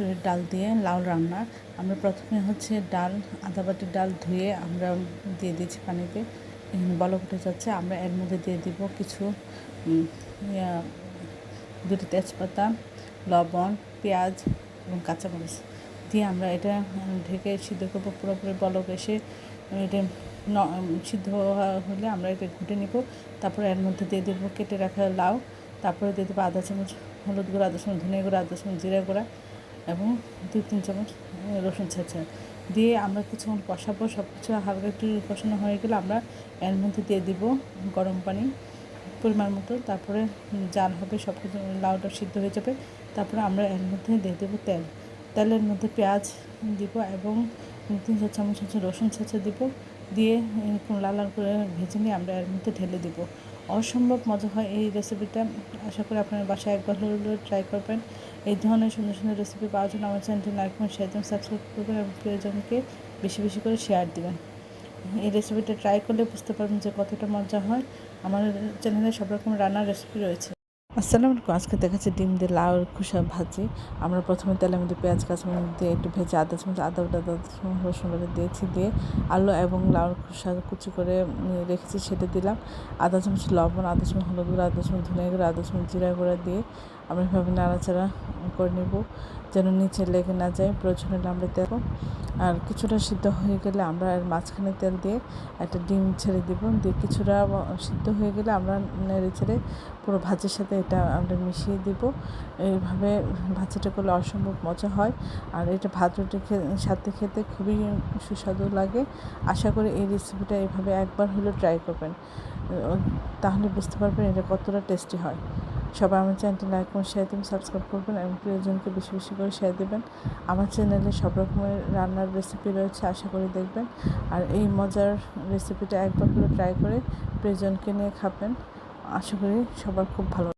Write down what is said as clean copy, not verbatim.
মসুরের ডাল দিয়ে লাউ রান্না। আমরা প্রথমে ডাল, আধা বাটি ডাল ধুয়ে আমরা দিয়ে দিচ্ছি পানিতে, বলক উঠে যাচ্ছে। আমরা এর মধ্যে দিয়ে দিব কিছু দুটো তেজপাতা, লবণ, পেঁয়াজ এবং কাঁচামরিচ দিয়ে আমরা এটা ঢেকে সিদ্ধ করবো। পুরোপুরি বলক এসে এটা সিদ্ধ হলে আমরা এটা ঘুটে নিব। তারপরে এর মধ্যে দিয়ে দেবো কেটে রাখা লাউ, তারপরে দিয়ে দেবো আধা চামচ হলুদ গুঁড়া, আধা চামচ ধনিয়া গুঁড়া, আধা চামচ জিরা গুঁড়া এবং 2-3 চামচ রসুন ছেঁচা দিয়ে আমরা কিছুক্ষণ কষাবো। সব কিছু হালকা একটু কষানো হয়ে গেলে আমরা এর মধ্যে দিয়ে দিব গরম পানি পরিমাণ মতো। তারপরে জাল হবে, সব কিছু লাউটা সিদ্ধ হয়ে যাবে। তারপরে আমরা এর মধ্যে দিয়ে দেবো তেলের মধ্যে পেঁয়াজ দিব এবং 3-4 চামচ রসুন ছেঁচা দিব, দিয়ে এরকম লাল লাল করে ভেজে নিয়ে আমরা এর মধ্যে ঢেলে দিব। অসম্ভব মজা হয় এই রেসিপিটা। আশা করি আপনার বাসায় একবার হলেও ট্রাই করবেন। এই ধরনের সুন্দর সুন্দর রেসিপি পাওয়ার জন্য আমার চ্যানেলটি লাইক করুন, শেয়ার করুন, সাবস্ক্রাইব করবেন এবং প্রিয়জনকে বেশি বেশি করে শেয়ার দেবেন। এই রেসিপিটা ট্রাই করলে বুঝতে পারবেন যে কতটা মজা হয়। আমার চ্যানেলে সব রকম রান্নার রেসিপি রয়েছে। আসসালামু আলাইকুম। আজকে দেখাচ্ছি ডিম দিয়ে লাউর খোসা ভাজি। আমরা প্রথমে তেলের মধ্যে পেঁয়াজ, কাঁচামরিচ দিয়ে একটু ভেজে আধা চামচ আদা বাটা, আধা চামচ রসুন বাটা দিয়েছি, দিয়ে আলু এবং লাউর খোসা কুচি করে রেখেছি সেটা দিলাম। আধা চামচ লবণ, আধা চামচ হলুদ গুঁড়া, আধা চামচ ধনিয়া গুঁড়া, আধা চামচ জিরা গুঁড়া দিয়ে আমরা এভাবে নাড়াচাড়া করে নেব যেন নিচে লেগে না যায়। প্রয়োজনে আমরা দেবো। আর কিছুটা সিদ্ধ হয়ে গেলে আমরা এর মাঝখানে তেল দিয়ে একটা ডিম ছেড়ে দেবো, দিয়ে কিছুটা সিদ্ধ হয়ে গেলে আমরা নেড়ে ছেড়ে পুরো ভাজির সাথে এটা আমরা মিশিয়ে দিব। এইভাবে ভাজিটা করলে অসম্ভব মজা হয়। আর এটা ভাত রুটির সাথে খেতে খুবই সুস্বাদু লাগে। আশা করি এই রেসিপিটা এইভাবে একবার হলেও ট্রাই করবেন, তাহলে বুঝতে পারবেন এটা কতটা টেস্টি হয়। সবাই আমার চ্যানেলটি লাইক করুন, শেয়ার দেবেন, সাবস্ক্রাইব করবেন এবং প্রিয়জনকে বেশি বেশি করে শেয়ার দেবেন। আমার চ্যানেলে সব রকমের রান্নার রেসিপি রয়েছে, আশা করি দেখবেন। আর এই মজার রেসিপিটা একবার হলেও ট্রাই করে প্রিয়জনকে নিয়ে খাবেন। আশা করি সবার খুব ভালো।